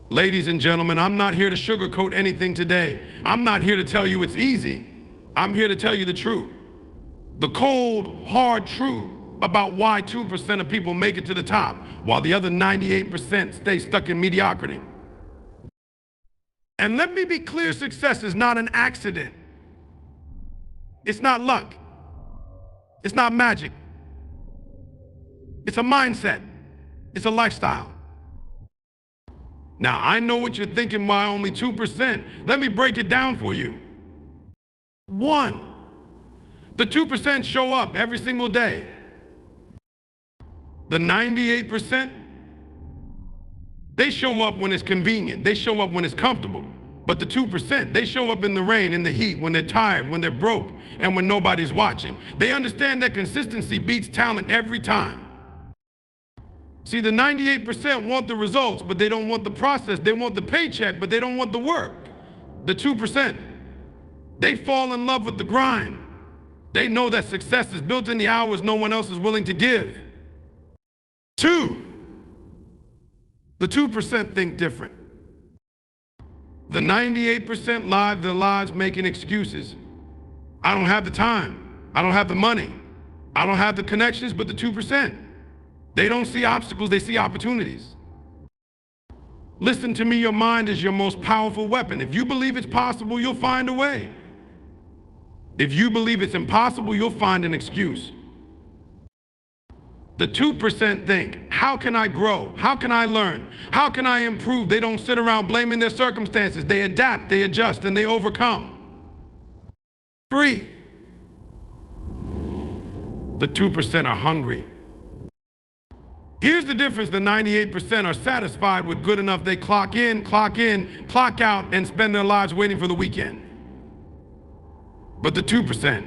Ladies and gentlemen, I'm not here to sugarcoat anything today. I'm not here to tell you it's easy. I'm here to tell you the truth. The cold, hard truth about why 2% of people make it to the top, while the other 98% stay stuck in mediocrity. And let me be clear, success is not an accident. It's not luck. It's not magic. It's a mindset. It's a lifestyle. Now, I know what you're thinking, why only 2%? Let me break it down for you. 1, the 2% show up every single day. The 98%, they show up when it's convenient. They show up when it's comfortable. But the 2%, they show up in the rain, in the heat, when they're tired, when they're broke, and when nobody's watching. They understand that consistency beats talent every time. See, the 98% want the results, but they don't want the process. They want the paycheck, but they don't want the work. The 2%, they fall in love with the grind. They know that success is built in the hours no one else is willing to give. 2, the 2% think different. The 98% live their lives making excuses. I don't have the time. I don't have the money. I don't have the connections, but the 2%. They don't see obstacles, they see opportunities. Listen to me, your mind is your most powerful weapon. If you believe it's possible, you'll find a way. If you believe it's impossible, you'll find an excuse. The 2% think, how can I grow? How can I learn? How can I improve? They don't sit around blaming their circumstances. They adapt, they adjust, and they overcome. 3, the 2% are hungry. Here's the difference. The 98% are satisfied with good enough. They clock in, clock out, and spend their lives waiting for the weekend. But the 2%,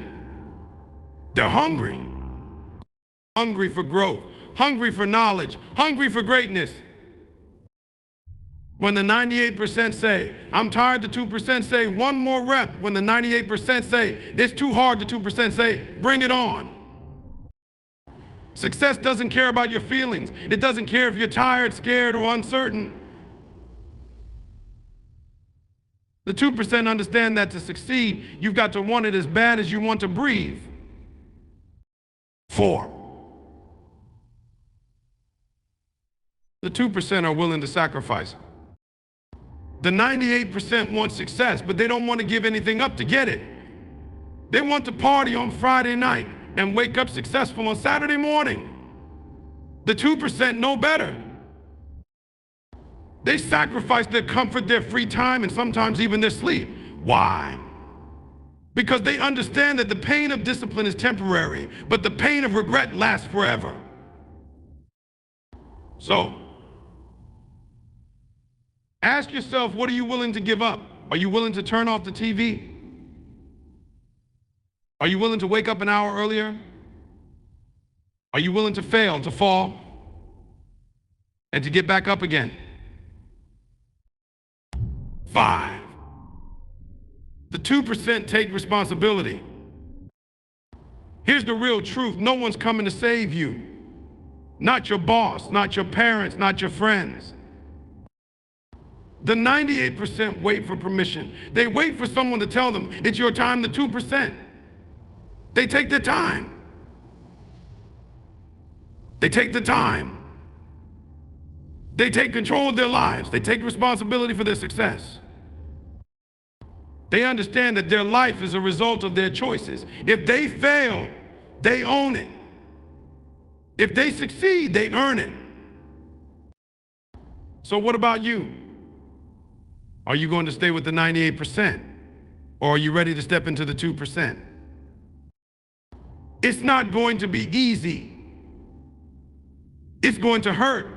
they're hungry. Hungry for growth, hungry for knowledge, hungry for greatness. When the 98% say, I'm tired, the 2% say, one more rep. When the 98% say, it's too hard, the 2% say, bring it on. Success doesn't care about your feelings. It doesn't care if you're tired, scared, or uncertain. The 2% understand that to succeed, you've got to want it as bad as you want to breathe. 4, the 2% are willing to sacrifice. The 98% want success, but they don't want to give anything up to get it. They want to party on Friday night and wake up successful on Saturday morning. The 2% know better. They sacrifice their comfort, their free time, and sometimes even their sleep. Why? Because they understand that the pain of discipline is temporary, but the pain of regret lasts forever. So, ask yourself, what are you willing to give up? Are you willing to turn off the TV? Are you willing to wake up an hour earlier? Are you willing to fail, to fall, and to get back up again? 5, the 2% take responsibility. Here's the real truth. No one's coming to save you. Not your boss, not your parents, not your friends. The 98% wait for permission. They wait for someone to tell them, it's your time. The 2%, they take the time. They take the time. They take control of their lives. They take responsibility for their success. They understand that their life is a result of their choices. If they fail, they own it. If they succeed, they earn it. So what about you? Are you going to stay with the 98%? Or are you ready to step into the 2%? It's not going to be easy. It's going to hurt.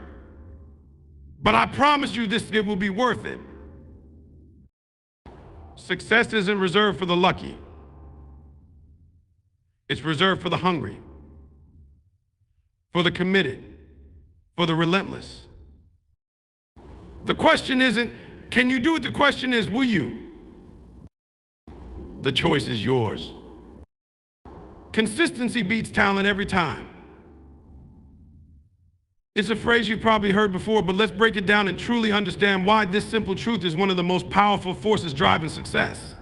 But I promise you it will be worth it. Success isn't reserved for the lucky. It's reserved for the hungry, for the committed, for the relentless. The question isn't, can you do it? The question is, will you? The choice is yours. Consistency beats talent every time. It's a phrase you've probably heard before, but let's break it down and truly understand why this simple truth is one of the most powerful forces driving success.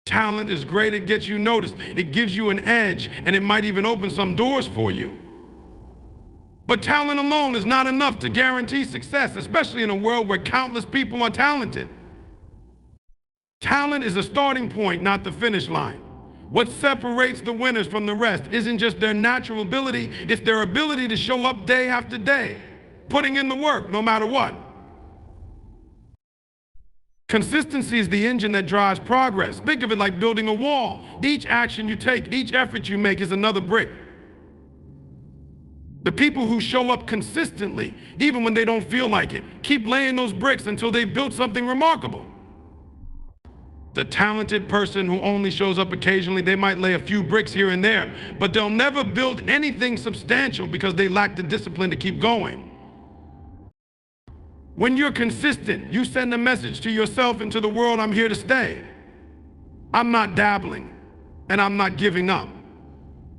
Talent is great, it gets you noticed, it gives you an edge, and it might even open some doors for you. But talent alone is not enough to guarantee success, especially in a world where countless people are talented. Talent is a starting point, not the finish line. What separates the winners from the rest isn't just their natural ability, it's their ability to show up day after day, putting in the work no matter what. Consistency is the engine that drives progress. Think of it like building a wall. Each action you take, each effort you make is another brick. The people who show up consistently, even when they don't feel like it, keep laying those bricks until they've built something remarkable. The talented person who only shows up occasionally, they might lay a few bricks here and there, but they'll never build anything substantial because they lack the discipline to keep going. When you're consistent, you send a message to yourself and to the world, I'm here to stay. I'm not dabbling, and I'm not giving up.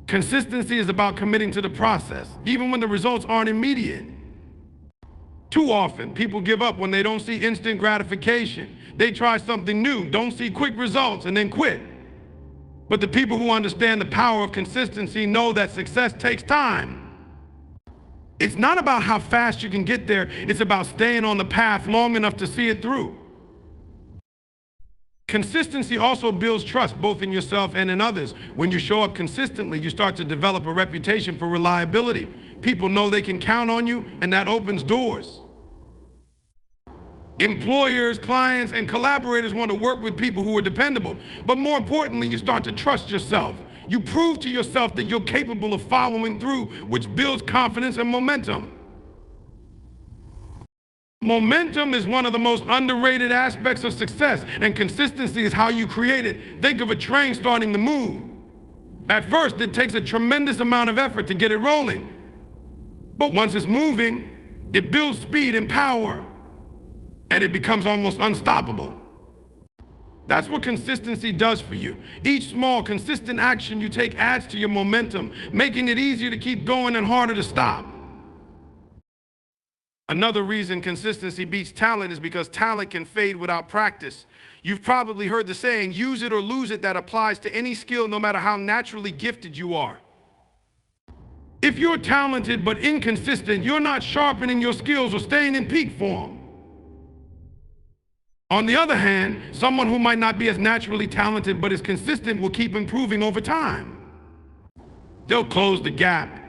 Consistency is about committing to the process, even when the results aren't immediate. Too often, people give up when they don't see instant gratification. They try something new, don't see quick results, and then quit. But the people who understand the power of consistency know that success takes time. It's not about how fast you can get there, it's about staying on the path long enough to see it through. Consistency also builds trust both in yourself and in others. When you show up consistently, you start to develop a reputation for reliability. People know they can count on you, and that opens doors. Employers, clients, and collaborators want to work with people who are dependable. But more importantly, you start to trust yourself. You prove to yourself that you're capable of following through, which builds confidence and momentum. Momentum is one of the most underrated aspects of success, and consistency is how you create it. Think of a train starting to move. At first, it takes a tremendous amount of effort to get it rolling. But once it's moving, it builds speed and power, and it becomes almost unstoppable. That's what consistency does for you. Each small, consistent action you take adds to your momentum, making it easier to keep going and harder to stop. Another reason consistency beats talent is because talent can fade without practice. You've probably heard the saying, use it or lose it, that applies to any skill no matter how naturally gifted you are. If you're talented but inconsistent, you're not sharpening your skills or staying in peak form. On the other hand, someone who might not be as naturally talented but is consistent will keep improving over time. They'll close the gap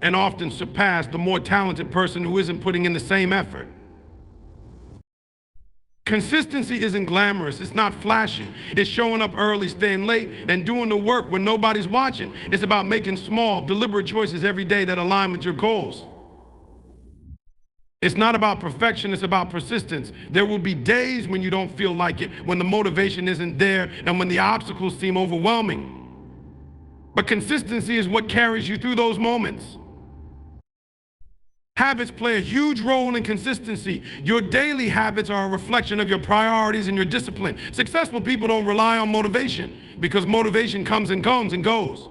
and often surpass the more talented person who isn't putting in the same effort. Consistency isn't glamorous, it's not flashy. It's showing up early, staying late, and doing the work when nobody's watching. It's about making small, deliberate choices every day that align with your goals. It's not about perfection, it's about persistence. There will be days when you don't feel like it, when the motivation isn't there, and when the obstacles seem overwhelming. But consistency is what carries you through those moments. Habits play a huge role in consistency. Your daily habits are a reflection of your priorities and your discipline. Successful people don't rely on motivation because motivation comes and goes.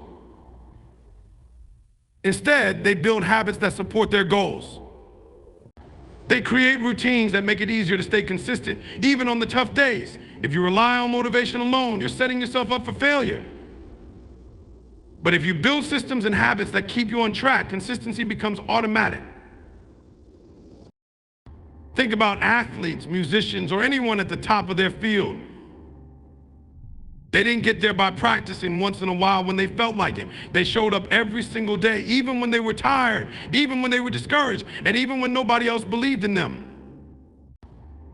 Instead, they build habits that support their goals. They create routines that make it easier to stay consistent, even on the tough days. If you rely on motivation alone, you're setting yourself up for failure. But if you build systems and habits that keep you on track, consistency becomes automatic. Think about athletes, musicians, or anyone at the top of their field. They didn't get there by practicing once in a while when they felt like it. They showed up every single day, even when they were tired, even when they were discouraged, and even when nobody else believed in them.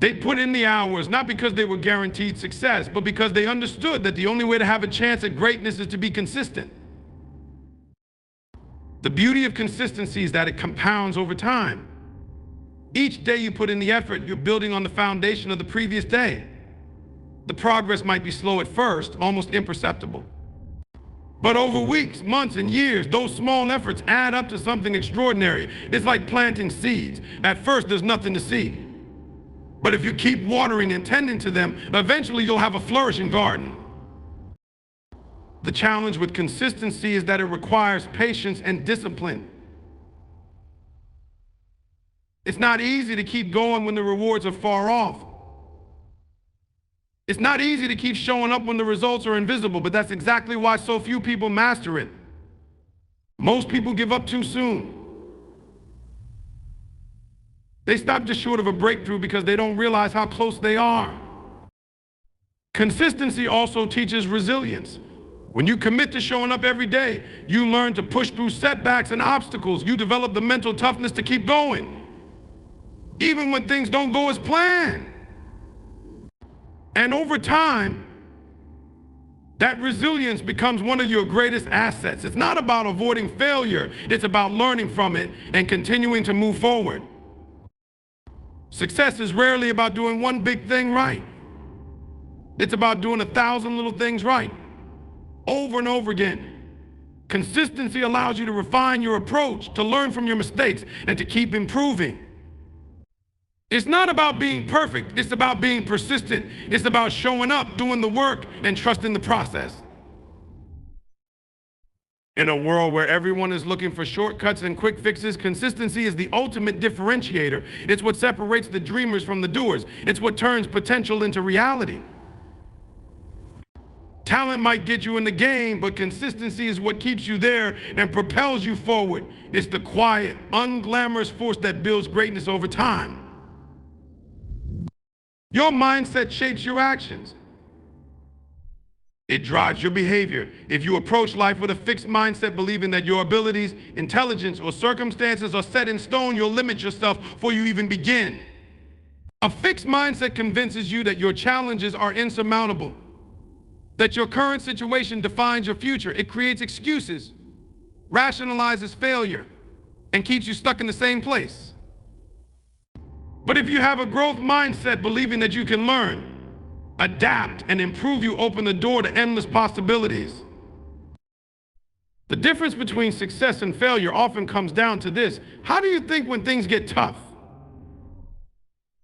They put in the hours, not because they were guaranteed success, but because they understood that the only way to have a chance at greatness is to be consistent. The beauty of consistency is that it compounds over time. Each day you put in the effort, you're building on the foundation of the previous day. The progress might be slow at first, almost imperceptible. But over weeks, months, and years, those small efforts add up to something extraordinary. It's like planting seeds. At first, there's nothing to see. But if you keep watering and tending to them, eventually you'll have a flourishing garden. The challenge with consistency is that it requires patience and discipline. It's not easy to keep going when the rewards are far off. It's not easy to keep showing up when the results are invisible, but that's exactly why so few people master it. Most people give up too soon. They stop just short of a breakthrough because they don't realize how close they are. Consistency also teaches resilience. When you commit to showing up every day, you learn to push through setbacks and obstacles. You develop the mental toughness to keep going, even when things don't go as planned. And over time, that resilience becomes one of your greatest assets. It's not about avoiding failure. It's about learning from it and continuing to move forward. Success is rarely about doing one big thing right. It's about doing 1,000 little things right, over and over again. Consistency allows you to refine your approach, to learn from your mistakes, and to keep improving. It's not about being perfect. It's about being persistent. It's about showing up, doing the work, and trusting the process. In a world where everyone is looking for shortcuts and quick fixes, consistency is the ultimate differentiator. It's what separates the dreamers from the doers. It's what turns potential into reality. Talent might get you in the game, but consistency is what keeps you there and propels you forward. It's the quiet, unglamorous force that builds greatness over time. Your mindset shapes your actions. It drives your behavior. If you approach life with a fixed mindset, believing that your abilities, intelligence, or circumstances are set in stone, you'll limit yourself before you even begin. A fixed mindset convinces you that your challenges are insurmountable, that your current situation defines your future. It creates excuses, rationalizes failure, and keeps you stuck in the same place. But if you have a growth mindset, believing that you can learn, adapt, and improve, you open the door to endless possibilities. The difference between success and failure often comes down to this: how do you think when things get tough?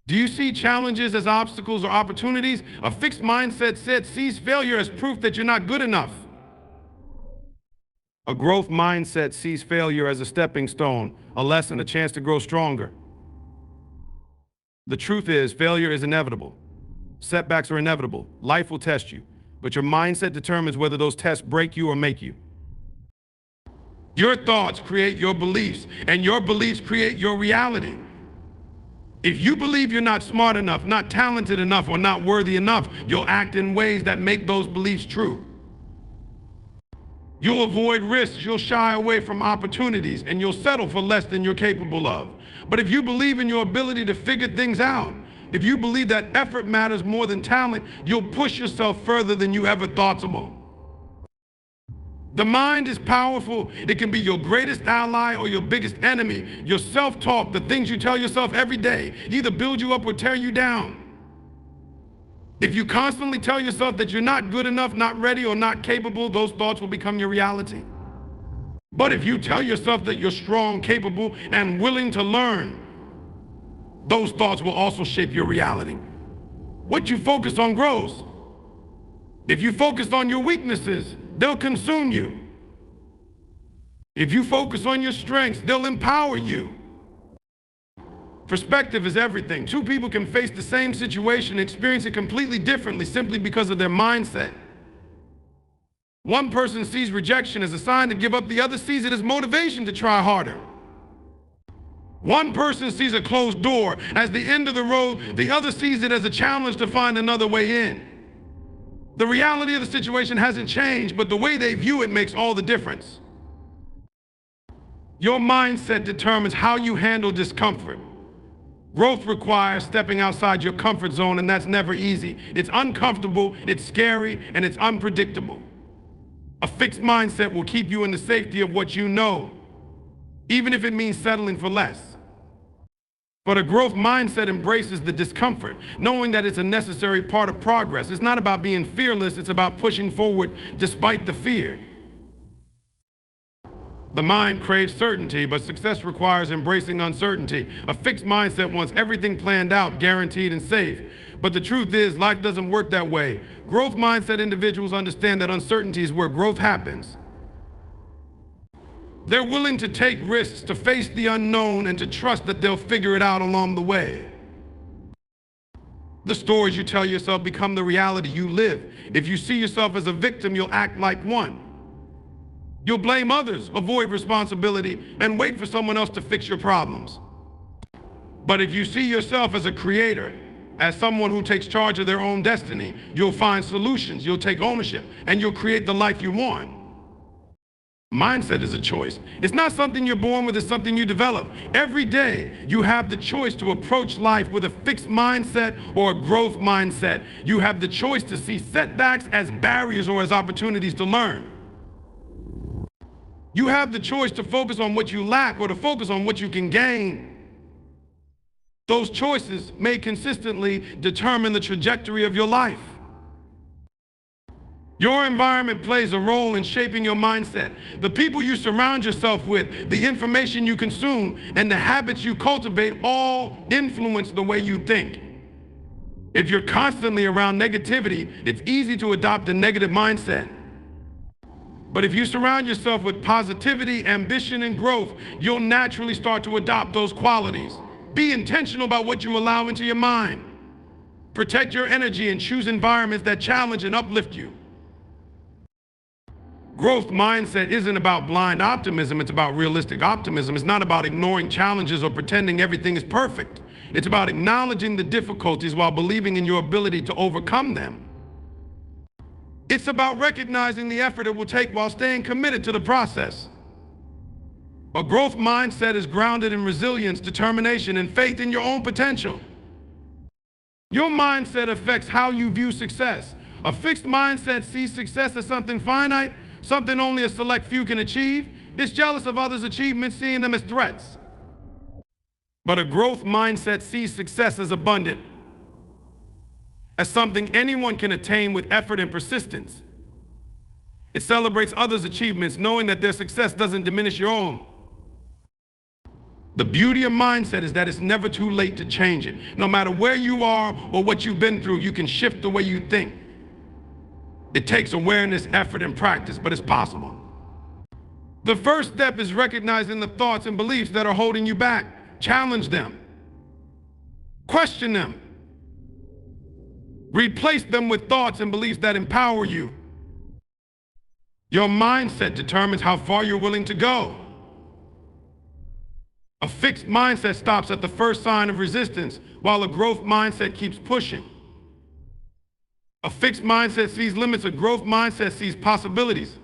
Do you see challenges as obstacles or opportunities? A fixed mindset sees failure as proof that you're not good enough. A growth mindset sees failure as a stepping stone, a lesson, a chance to grow stronger. The truth is, failure is inevitable. Setbacks are inevitable. Life will test you, but your mindset determines whether those tests break you or make you. Your thoughts create your beliefs, and your beliefs create your reality. If you believe you're not smart enough, not talented enough, or not worthy enough, you'll act in ways that make those beliefs true. You'll avoid risks, you'll shy away from opportunities, and you'll settle for less than you're capable of. But if you believe in your ability to figure things out, if you believe that effort matters more than talent, you'll push yourself further than you ever thought possible. The mind is powerful. It can be your greatest ally or your biggest enemy. Your self-talk, the things you tell yourself every day, either build you up or tear you down. If you constantly tell yourself that you're not good enough, not ready, or not capable, those thoughts will become your reality. But if you tell yourself that you're strong, capable, and willing to learn, those thoughts will also shape your reality. What you focus on grows. If you focus on your weaknesses, they'll consume you. If you focus on your strengths, they'll empower you. Perspective is everything. Two people can face the same situation and experience it completely differently simply because of their mindset. One person sees rejection as a sign to give up, the other sees it as motivation to try harder. One person sees a closed door as the end of the road, the other sees it as a challenge to find another way in. The reality of the situation hasn't changed, but the way they view it makes all the difference. Your mindset determines how you handle discomfort. Growth requires stepping outside your comfort zone, and that's never easy. It's uncomfortable, it's scary, and it's unpredictable. A fixed mindset will keep you in the safety of what you know, even if it means settling for less. But a growth mindset embraces the discomfort, knowing that it's a necessary part of progress. It's not about being fearless, it's about pushing forward despite the fear. The mind craves certainty, but success requires embracing uncertainty. A fixed mindset wants everything planned out, guaranteed, and safe. But the truth is, life doesn't work that way. Growth mindset individuals understand that uncertainty is where growth happens. They're willing to take risks, to face the unknown, and to trust that they'll figure it out along the way. The stories you tell yourself become the reality you live. If you see yourself as a victim, you'll act like one. You'll blame others, avoid responsibility, and wait for someone else to fix your problems. But if you see yourself as a creator, as someone who takes charge of their own destiny, you'll find solutions, you'll take ownership, and you'll create the life you want. Mindset is a choice. It's not something you're born with, it's something you develop. Every day, you have the choice to approach life with a fixed mindset or a growth mindset. You have the choice to see setbacks as barriers or as opportunities to learn. You have the choice to focus on what you lack or to focus on what you can gain. Those choices may consistently determine the trajectory of your life. Your environment plays a role in shaping your mindset. The people you surround yourself with, the information you consume, and the habits you cultivate all influence the way you think. If you're constantly around negativity, it's easy to adopt a negative mindset. But if you surround yourself with positivity, ambition, and growth, you'll naturally start to adopt those qualities. Be intentional about what you allow into your mind. Protect your energy and choose environments that challenge and uplift you. Growth mindset isn't about blind optimism, it's about realistic optimism. It's not about ignoring challenges or pretending everything is perfect. It's about acknowledging the difficulties while believing in your ability to overcome them. It's about recognizing the effort it will take while staying committed to the process. A growth mindset is grounded in resilience, determination, and faith in your own potential. Your mindset affects how you view success. A fixed mindset sees success as something finite, something only a select few can achieve. It's jealous of others' achievements, seeing them as threats. But a growth mindset sees success as abundant, as something anyone can attain with effort and persistence. It celebrates others' achievements, knowing that their success doesn't diminish your own. The beauty of mindset is that it's never too late to change it. No matter where you are or what you've been through, you can shift the way you think. It takes awareness, effort, and practice, but it's possible. The first step is recognizing the thoughts and beliefs that are holding you back. Challenge them. Question them. Replace them with thoughts and beliefs that empower you. Your mindset determines how far you're willing to go. A fixed mindset stops at the first sign of resistance, while a growth mindset keeps pushing. A fixed mindset sees limits, a growth mindset sees possibilities.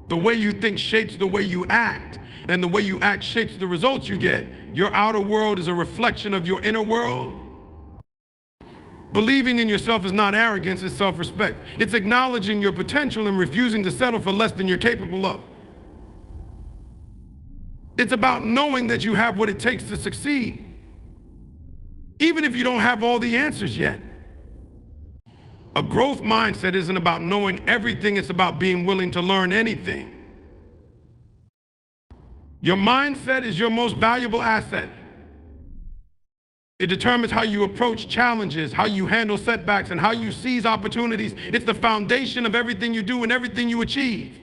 The way you think shapes the way you act, and the way you act shapes the results you get. Your outer world is a reflection of your inner world. Believing in yourself is not arrogance, it's self-respect. It's acknowledging your potential and refusing to settle for less than you're capable of. It's about knowing that you have what it takes to succeed, even if you don't have all the answers yet. A growth mindset isn't about knowing everything, it's about being willing to learn anything. Your mindset is your most valuable asset. It determines how you approach challenges, how you handle setbacks, and how you seize opportunities. It's the foundation of everything you do and everything you achieve.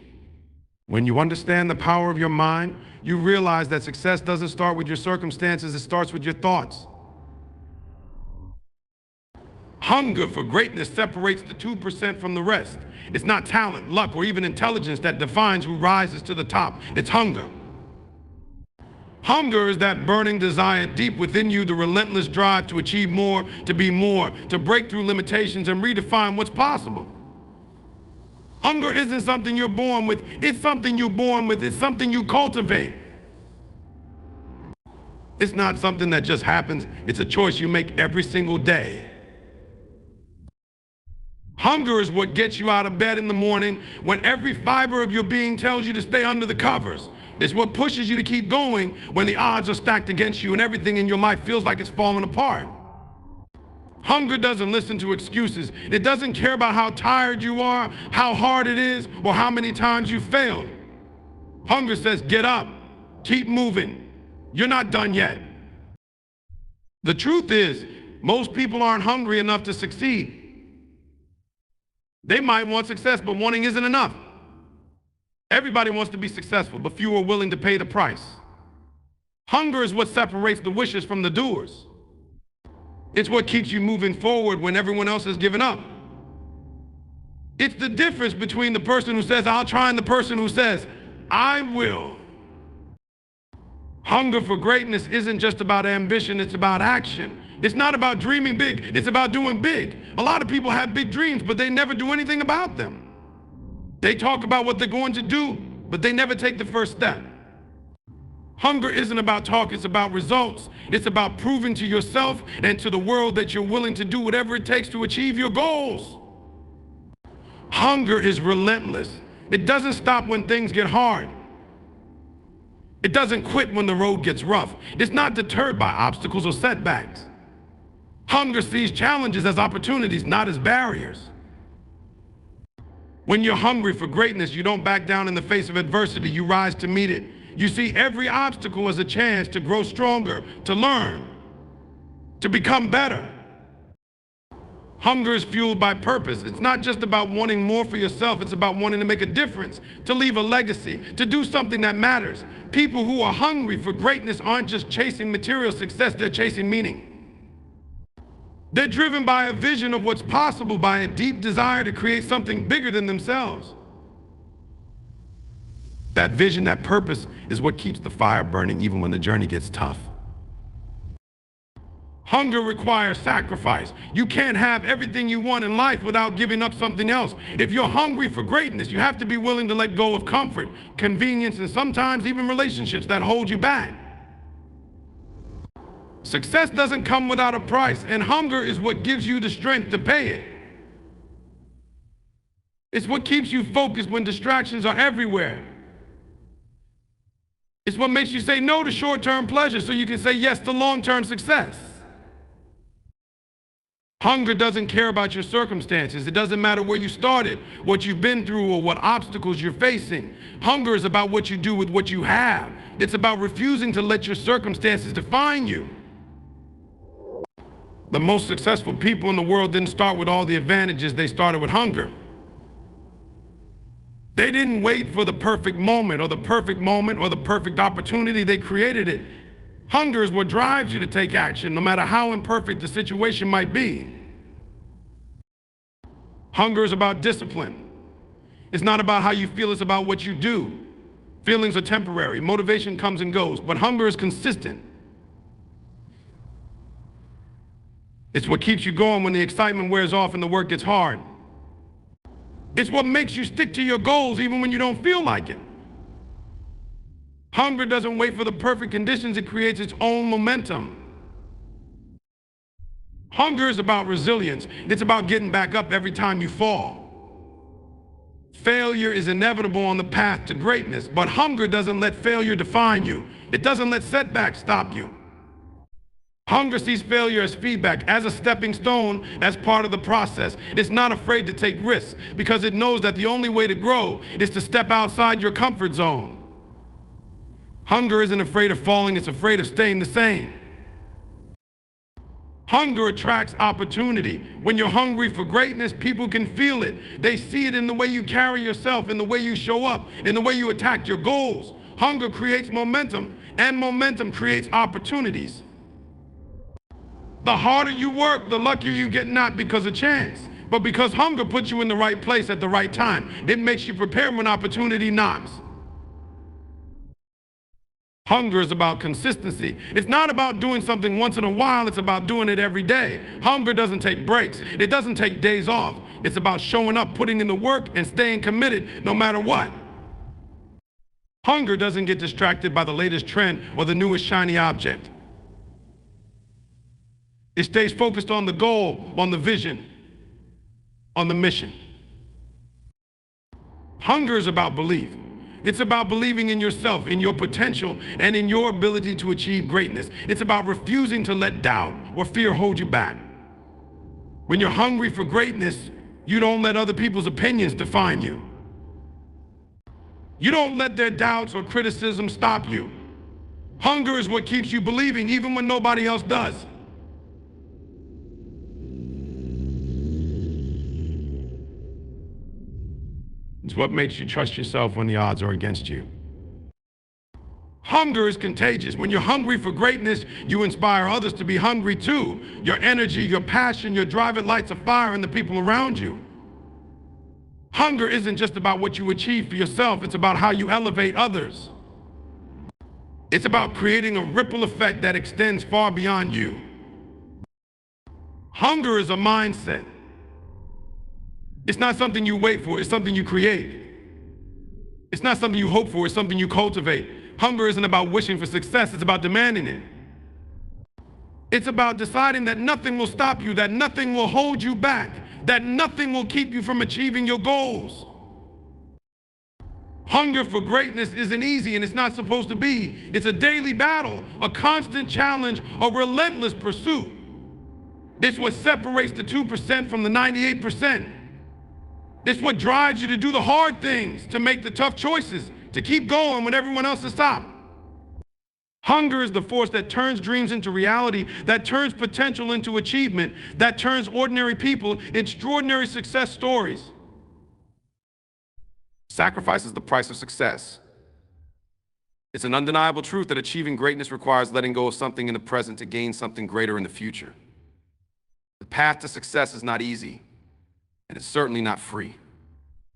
When you understand the power of your mind, you realize that success doesn't start with your circumstances, it starts with your thoughts. Hunger for greatness separates the 2% from the rest. It's not talent, luck, or even intelligence that defines who rises to the top. It's hunger. Hunger is that burning desire deep within you, the relentless drive to achieve more, to be more, to break through limitations and redefine what's possible. Hunger isn't something you're born with, it's something you're born with, it's something you cultivate. It's not something that just happens, it's a choice you make every single day. Hunger is what gets you out of bed in the morning when every fiber of your being tells you to stay under the covers. It's what pushes you to keep going when the odds are stacked against you and everything in your life feels like it's falling apart. Hunger doesn't listen to excuses. It doesn't care about how tired you are, how hard it is, or how many times you failed. Hunger says, get up, keep moving. You're not done yet. The truth is, most people aren't hungry enough to succeed. They might want success, but wanting isn't enough. Everybody wants to be successful, but few are willing to pay the price. Hunger is what separates the wishes from the doers. It's what keeps you moving forward when everyone else has given up. It's the difference between the person who says, I'll try, and the person who says, I will. Hunger for greatness isn't just about ambition, it's about action. It's not about dreaming big, it's about doing big. A lot of people have big dreams, but they never do anything about them. They talk about what they're going to do, but they never take the first step. Hunger isn't about talk, it's about results. It's about proving to yourself and to the world that you're willing to do whatever it takes to achieve your goals. Hunger is relentless. It doesn't stop when things get hard. It doesn't quit when the road gets rough. It's not deterred by obstacles or setbacks. Hunger sees challenges as opportunities, not as barriers. When you're hungry for greatness, you don't back down in the face of adversity, you rise to meet it. You see every obstacle as a chance to grow stronger, to learn, to become better. Hunger is fueled by purpose. It's not just about wanting more for yourself, it's about wanting to make a difference, to leave a legacy, to do something that matters. People who are hungry for greatness aren't just chasing material success, they're chasing meaning. They're driven by a vision of what's possible, by a deep desire to create something bigger than themselves. That vision, that purpose is what keeps the fire burning even when the journey gets tough. Hunger requires sacrifice. You can't have everything you want in life without giving up something else. If you're hungry for greatness, you have to be willing to let go of comfort, convenience, and sometimes even relationships that hold you back. Success doesn't come without a price, and hunger is what gives you the strength to pay it. It's what keeps you focused when distractions are everywhere. It's what makes you say no to short-term pleasure so you can say yes to long-term success. Hunger doesn't care about your circumstances. It doesn't matter where you started, what you've been through, or what obstacles you're facing. Hunger is about what you do with what you have. It's about refusing to let your circumstances define you. The most successful people in the world didn't start with all the advantages, they started with hunger. They didn't wait for the perfect moment or the perfect opportunity, they created it. Hunger is what drives you to take action, no matter how imperfect the situation might be. Hunger is about discipline. It's not about how you feel, it's about what you do. Feelings are temporary, motivation comes and goes, but hunger is consistent. It's what keeps you going when the excitement wears off and the work gets hard. It's what makes you stick to your goals even when you don't feel like it. Hunger doesn't wait for the perfect conditions, it creates its own momentum. Hunger is about resilience. It's about getting back up every time you fall. Failure is inevitable on the path to greatness, but hunger doesn't let failure define you. It doesn't let setbacks stop you. Hunger sees failure as feedback, as a stepping stone, as part of the process. It's not afraid to take risks because it knows that the only way to grow is to step outside your comfort zone. Hunger isn't afraid of falling, it's afraid of staying the same. Hunger attracts opportunity. When you're hungry for greatness, people can feel it. They see it in the way you carry yourself, in the way you show up, in the way you attack your goals. Hunger creates momentum, and momentum creates opportunities. The harder you work, the luckier you get, not because of chance, but because hunger puts you in the right place at the right time. It makes you prepared when opportunity knocks. Hunger is about consistency. It's not about doing something once in a while, it's about doing it every day. Hunger doesn't take breaks. It doesn't take days off. It's about showing up, putting in the work, and staying committed no matter what. Hunger doesn't get distracted by the latest trend or the newest shiny object. It stays focused on the goal, on the vision, on the mission. Hunger is about belief. It's about believing in yourself, in your potential, and in your ability to achieve greatness. It's about refusing to let doubt or fear hold you back. When you're hungry for greatness, you don't let other people's opinions define you. You don't let their doubts or criticism stop you. Hunger is what keeps you believing even when nobody else does. It's what makes you trust yourself when the odds are against you. Hunger is contagious. When you're hungry for greatness, you inspire others to be hungry too. Your energy, your passion, your drive, it lights a fire in the people around you. Hunger isn't just about what you achieve for yourself, it's about how you elevate others. It's about creating a ripple effect that extends far beyond you. Hunger is a mindset. It's not something you wait for, it's something you create. It's not something you hope for, it's something you cultivate. Hunger isn't about wishing for success, it's about demanding it. It's about deciding that nothing will stop you, that nothing will hold you back, that nothing will keep you from achieving your goals. Hunger for greatness isn't easy, and it's not supposed to be. It's a daily battle, a constant challenge, a relentless pursuit. It's what separates the 2% from the 98%. It's what drives you to do the hard things, to make the tough choices, to keep going when everyone else has stopped. Hunger is the force that turns dreams into reality, that turns potential into achievement, that turns ordinary people into extraordinary success stories. Sacrifice is the price of success. It's an undeniable truth that achieving greatness requires letting go of something in the present to gain something greater in the future. The path to success is not easy, and it's certainly not free.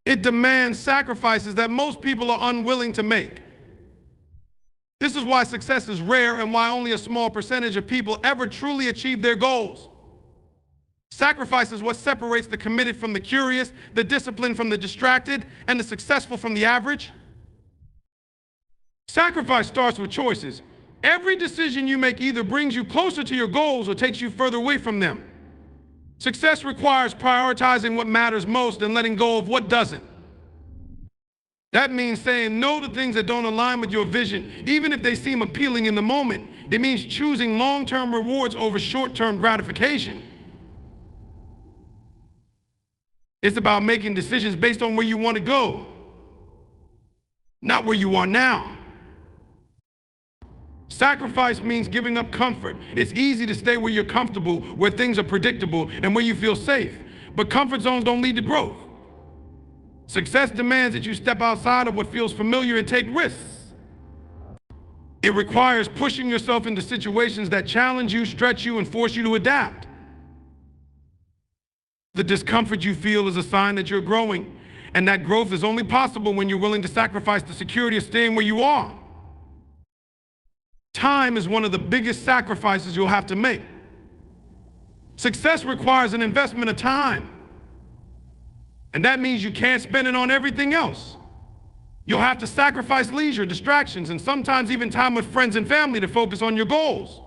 It demands sacrifices that most people are unwilling to make. This is why success is rare and why only a small percentage of people ever truly achieve their goals. Sacrifice is what separates the committed from the curious, the disciplined from the distracted, and the successful from the average. Sacrifice starts with choices. Every decision you make either brings you closer to your goals or takes you further away from them. Success requires prioritizing what matters most and letting go of what doesn't. That means saying no to things that don't align with your vision, even if they seem appealing in the moment. It means choosing long-term rewards over short-term gratification. It's about making decisions based on where you want to go, not where you are now. Sacrifice means giving up comfort. It's easy to stay where you're comfortable, where things are predictable, and where you feel safe. But comfort zones don't lead to growth. Success demands that you step outside of what feels familiar and take risks. It requires pushing yourself into situations that challenge you, stretch you, and force you to adapt. The discomfort you feel is a sign that you're growing, and that growth is only possible when you're willing to sacrifice the security of staying where you are. Time is one of the biggest sacrifices you'll have to make. Success requires an investment of time. And that means you can't spend it on everything else. You'll have to sacrifice leisure, distractions, and sometimes even time with friends and family to focus on your goals.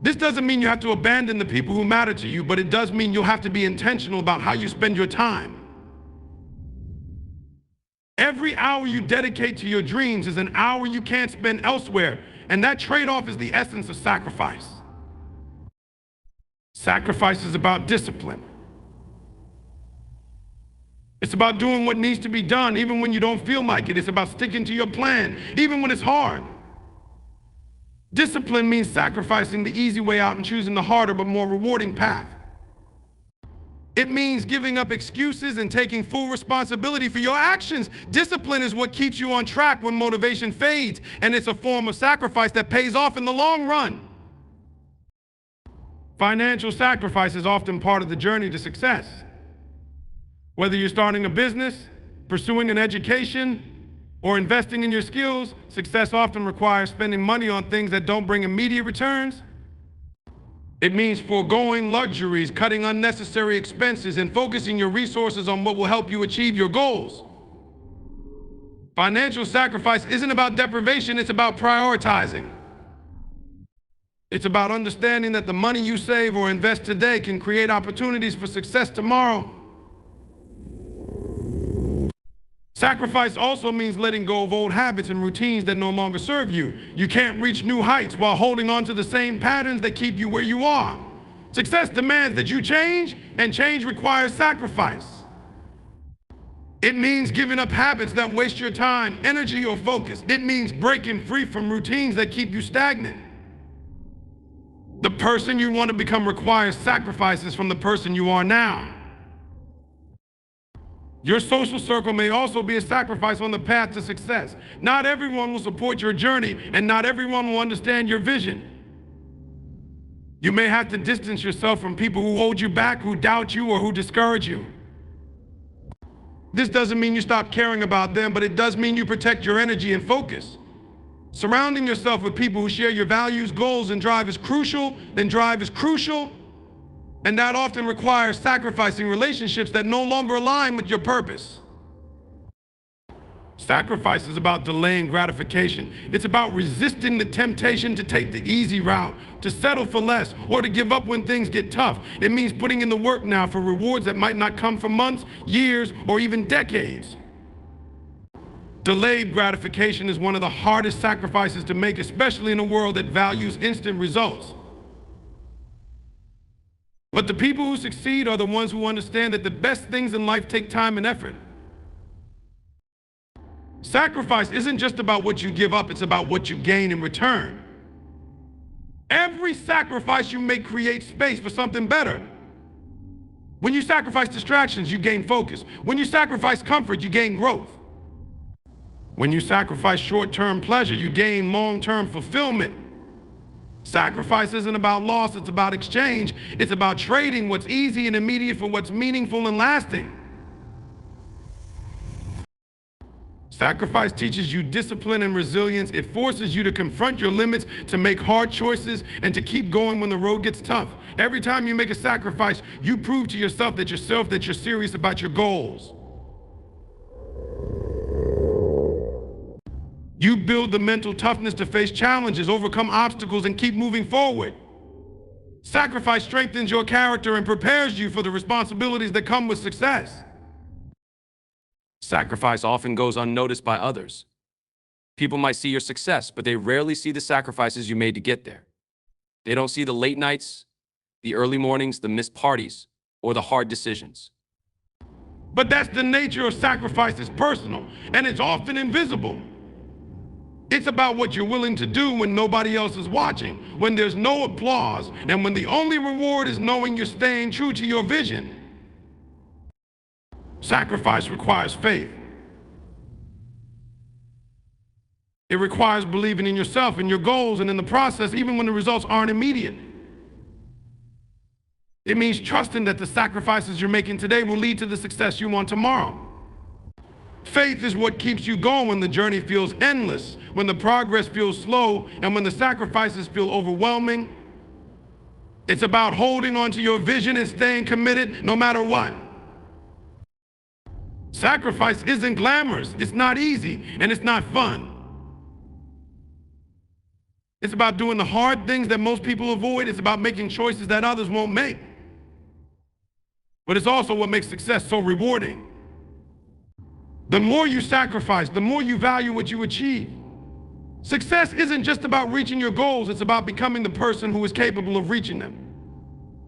This doesn't mean you have to abandon the people who matter to you, but it does mean you'll have to be intentional about how you spend your time. Every hour you dedicate to your dreams is an hour you can't spend elsewhere, and that trade-off is the essence of sacrifice. Sacrifice is about discipline. It's about doing what needs to be done, even when you don't feel like it. It's about sticking to your plan, even when it's hard. Discipline means sacrificing the easy way out and choosing the harder but more rewarding path. It means giving up excuses and taking full responsibility for your actions. Discipline is what keeps you on track when motivation fades, and it's a form of sacrifice that pays off in the long run. Financial sacrifice is often part of the journey to success. Whether you're starting a business, pursuing an education, or investing in your skills, success often requires spending money on things that don't bring immediate returns. It means foregoing luxuries, cutting unnecessary expenses, and focusing your resources on what will help you achieve your goals. Financial sacrifice isn't about deprivation, it's about prioritizing. It's about understanding that the money you save or invest today can create opportunities for success tomorrow. Sacrifice also means letting go of old habits and routines that no longer serve you. You can't reach new heights while holding on to the same patterns that keep you where you are. Success demands that you change, and change requires sacrifice. It means giving up habits that waste your time, energy, or focus. It means breaking free from routines that keep you stagnant. The person you want to become requires sacrifices from the person you are now. Your social circle may also be a sacrifice on the path to success. Not everyone will support your journey, and not everyone will understand your vision. You may have to distance yourself from people who hold you back, who doubt you, or who discourage you. This doesn't mean you stop caring about them, but it does mean you protect your energy and focus. Surrounding yourself with people who share your values, goals, and drive is crucial, and that often requires sacrificing relationships that no longer align with your purpose. Sacrifice is about delaying gratification. It's about resisting the temptation to take the easy route, to settle for less, or to give up when things get tough. It means putting in the work now for rewards that might not come for months, years, or even decades. Delayed gratification is one of the hardest sacrifices to make, especially in a world that values instant results. But the people who succeed are the ones who understand that the best things in life take time and effort. Sacrifice isn't just about what you give up, it's about what you gain in return. Every sacrifice you make creates space for something better. When you sacrifice distractions, you gain focus. When you sacrifice comfort, you gain growth. When you sacrifice short-term pleasure, you gain long-term fulfillment. Sacrifice isn't about loss, it's about exchange. It's about trading what's easy and immediate for what's meaningful and lasting. Sacrifice teaches you discipline and resilience. It forces you to confront your limits, to make hard choices, and to keep going when the road gets tough. Every time you make a sacrifice, you prove to yourself that you're serious about your goals. You build the mental toughness to face challenges, overcome obstacles, and keep moving forward. Sacrifice strengthens your character and prepares you for the responsibilities that come with success. Sacrifice often goes unnoticed by others. People might see your success, but they rarely see the sacrifices you made to get there. They don't see the late nights, the early mornings, the missed parties, or the hard decisions. But that's the nature of sacrifice. It's personal, and it's often invisible. It's about what you're willing to do when nobody else is watching, when there's no applause, and when the only reward is knowing you're staying true to your vision. Sacrifice requires faith. It requires believing in yourself and your goals and in the process, even when the results aren't immediate. It means trusting that the sacrifices you're making today will lead to the success you want tomorrow. Faith is what keeps you going when the journey feels endless, when the progress feels slow, and when the sacrifices feel overwhelming. It's about holding on to your vision and staying committed no matter what. Sacrifice isn't glamorous, it's not easy, and it's not fun. It's about doing the hard things that most people avoid. It's about making choices that others won't make. But it's also what makes success so rewarding. The more you sacrifice, the more you value what you achieve. Success isn't just about reaching your goals, it's about becoming the person who is capable of reaching them.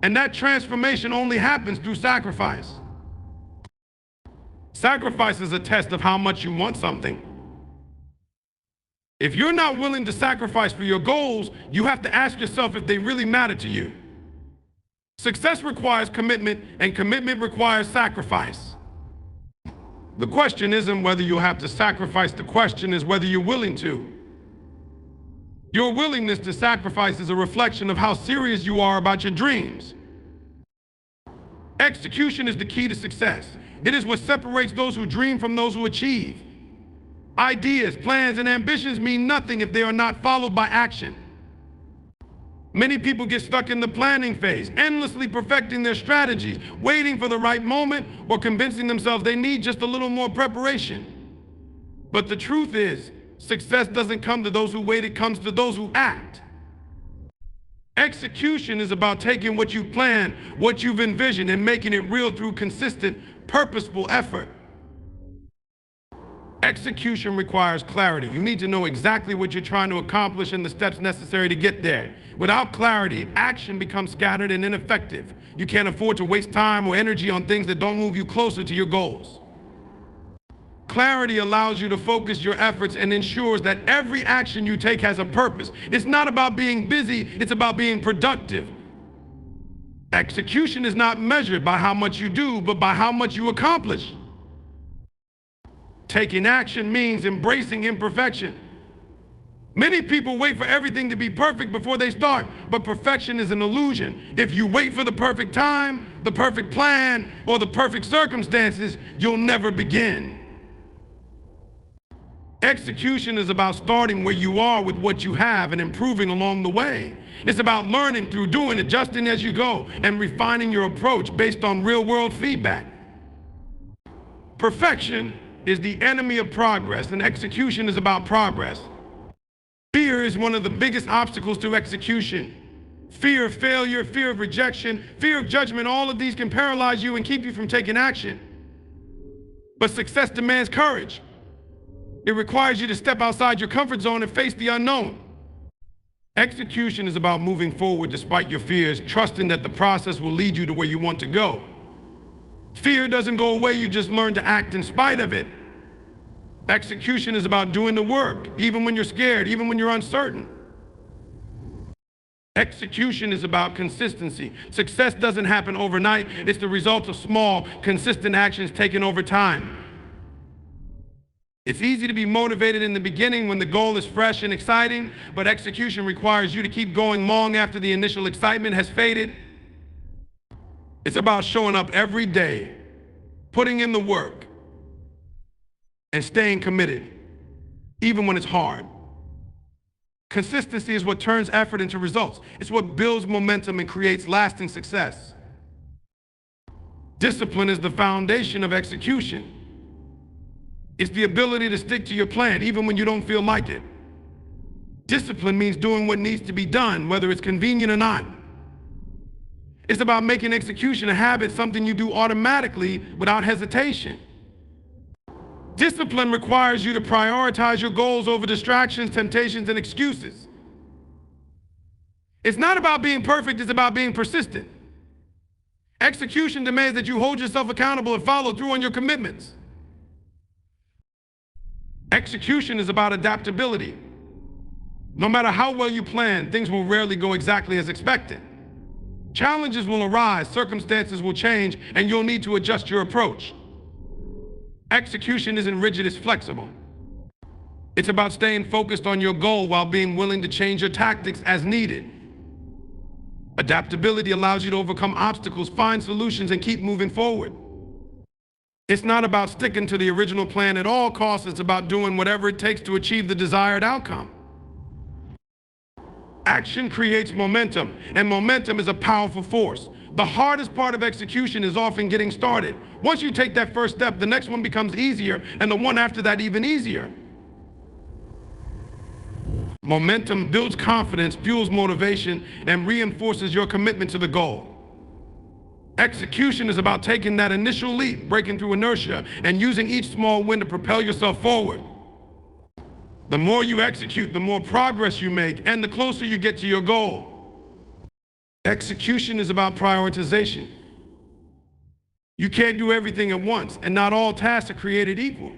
And that transformation only happens through sacrifice. Sacrifice is a test of how much you want something. If you're not willing to sacrifice for your goals, you have to ask yourself if they really matter to you. Success requires commitment, and commitment requires sacrifice. The question isn't whether you'll have to sacrifice, the question is whether you're willing to. Your willingness to sacrifice is a reflection of how serious you are about your dreams. Execution is the key to success. It is what separates those who dream from those who achieve. Ideas, plans, and ambitions mean nothing if they are not followed by action. Many people get stuck in the planning phase, endlessly perfecting their strategies, waiting for the right moment, or convincing themselves they need just a little more preparation. But the truth is, success doesn't come to those who wait, it comes to those who act. Execution is about taking what you plan, what you've envisioned, and making it real through consistent, purposeful effort. Execution requires clarity. You need to know exactly what you're trying to accomplish and the steps necessary to get there. Without clarity, action becomes scattered and ineffective. You can't afford to waste time or energy on things that don't move you closer to your goals. Clarity allows you to focus your efforts and ensures that every action you take has a purpose. It's not about being busy, it's about being productive. Execution is not measured by how much you do, but by how much you accomplish. Taking action means embracing imperfection. Many people wait for everything to be perfect before they start, but perfection is an illusion. If you wait for the perfect time, the perfect plan, or the perfect circumstances, you'll never begin. Execution is about starting where you are with what you have and improving along the way. It's about learning through doing, adjusting as you go, and refining your approach based on real-world feedback. Perfection is the enemy of progress, and execution is about progress. Fear is one of the biggest obstacles to execution. Fear of failure, fear of rejection, fear of judgment, all of these can paralyze you and keep you from taking action. But success demands courage. It requires you to step outside your comfort zone and face the unknown. Execution is about moving forward despite your fears, trusting that the process will lead you to where you want to go. Fear doesn't go away, you just learn to act in spite of it. Execution is about doing the work, even when you're scared, even when you're uncertain. Execution is about consistency. Success doesn't happen overnight. It's the result of small, consistent actions taken over time. It's easy to be motivated in the beginning when the goal is fresh and exciting, but execution requires you to keep going long after the initial excitement has faded. It's about showing up every day, putting in the work, and staying committed, even when it's hard. Consistency is what turns effort into results. It's what builds momentum and creates lasting success. Discipline is the foundation of execution. It's the ability to stick to your plan even when you don't feel like it. Discipline means doing what needs to be done, whether it's convenient or not. It's about making execution a habit, something you do automatically without hesitation. Discipline requires you to prioritize your goals over distractions, temptations, and excuses. It's not about being perfect, it's about being persistent. Execution demands that you hold yourself accountable and follow through on your commitments. Execution is about adaptability. No matter how well you plan, things will rarely go exactly as expected. Challenges will arise, circumstances will change, and you'll need to adjust your approach. Execution isn't rigid, it's flexible. It's about staying focused on your goal while being willing to change your tactics as needed. Adaptability allows you to overcome obstacles, find solutions, and keep moving forward. It's not about sticking to the original plan at all costs, it's about doing whatever it takes to achieve the desired outcome. Action creates momentum, and momentum is a powerful force. The hardest part of execution is often getting started. Once you take that first step, the next one becomes easier, and the one after that even easier. Momentum builds confidence, fuels motivation, and reinforces your commitment to the goal. Execution is about taking that initial leap, breaking through inertia, and using each small win to propel yourself forward. The more you execute, the more progress you make, and the closer you get to your goal. Execution is about prioritization. You can't do everything at once, and not all tasks are created equal.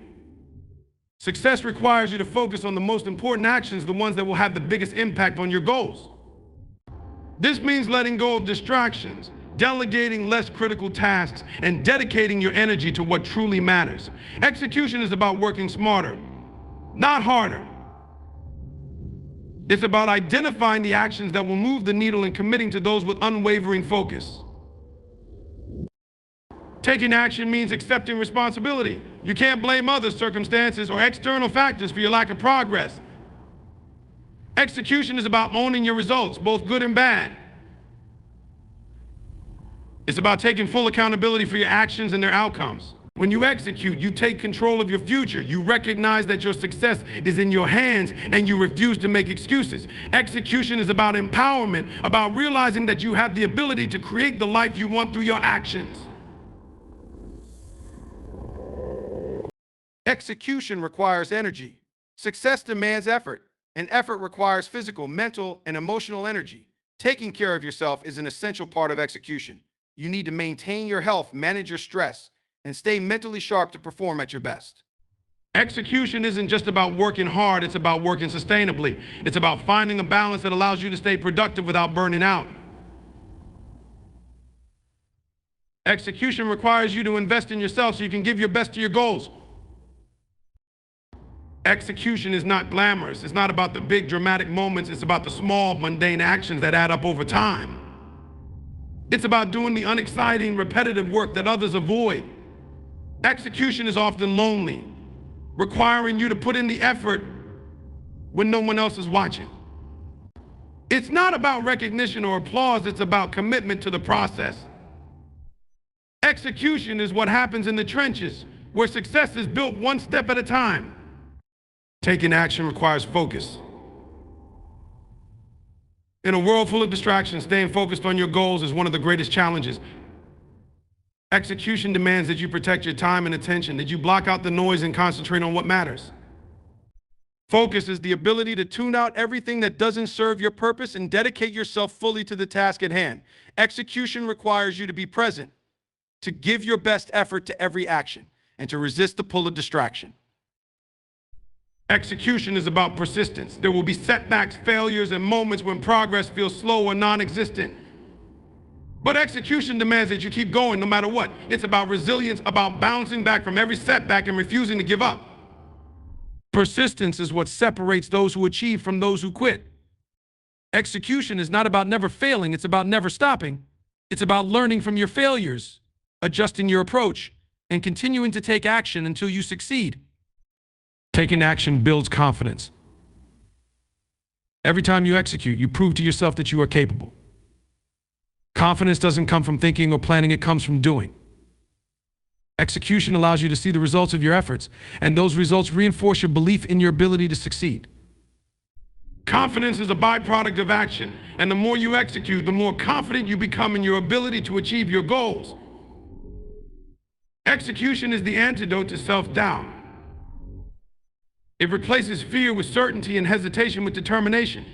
Success requires you to focus on the most important actions, the ones that will have the biggest impact on your goals. This means letting go of distractions, delegating less critical tasks, and dedicating your energy to what truly matters. Execution is about working smarter, not harder. It's about identifying the actions that will move the needle and committing to those with unwavering focus. Taking action means accepting responsibility. You can't blame others, circumstances, or external factors for your lack of progress. Execution is about owning your results, both good and bad. It's about taking full accountability for your actions and their outcomes. When you execute, you take control of your future. You recognize that your success is in your hands and you refuse to make excuses. Execution is about empowerment, about realizing that you have the ability to create the life you want through your actions. Execution requires energy. Success demands effort, and effort requires physical, mental, and emotional energy. Taking care of yourself is an essential part of execution. You need to maintain your health, manage your stress, and stay mentally sharp to perform at your best. Execution isn't just about working hard, it's about working sustainably. It's about finding a balance that allows you to stay productive without burning out. Execution requires you to invest in yourself so you can give your best to your goals. Execution is not glamorous. It's not about the big dramatic moments. It's about the small mundane actions that add up over time. It's about doing the unexciting, repetitive work that others avoid. Execution is often lonely, requiring you to put in the effort when no one else is watching. It's not about recognition or applause. It's about commitment to the process. Execution is what happens in the trenches, where success is built one step at a time. Taking action requires focus. In a world full of distractions, staying focused on your goals is one of the greatest challenges. Execution demands that you protect your time and attention, that you block out the noise and concentrate on what matters. Focus is the ability to tune out everything that doesn't serve your purpose and dedicate yourself fully to the task at hand. Execution requires you to be present, to give your best effort to every action, and to resist the pull of distraction. Execution is about persistence. There will be setbacks, failures, and moments when progress feels slow or non-existent. But execution demands that you keep going no matter what. It's about resilience, about bouncing back from every setback and refusing to give up. Persistence is what separates those who achieve from those who quit. Execution is not about never failing, it's about never stopping. It's about learning from your failures, adjusting your approach, and continuing to take action until you succeed. Taking action builds confidence. Every time you execute, you prove to yourself that you are capable. Confidence doesn't come from thinking or planning, it comes from doing. Execution allows you to see the results of your efforts, and those results reinforce your belief in your ability to succeed. Confidence is a byproduct of action, and the more you execute, the more confident you become in your ability to achieve your goals. Execution is the antidote to self-doubt. It replaces fear with certainty and hesitation with determination.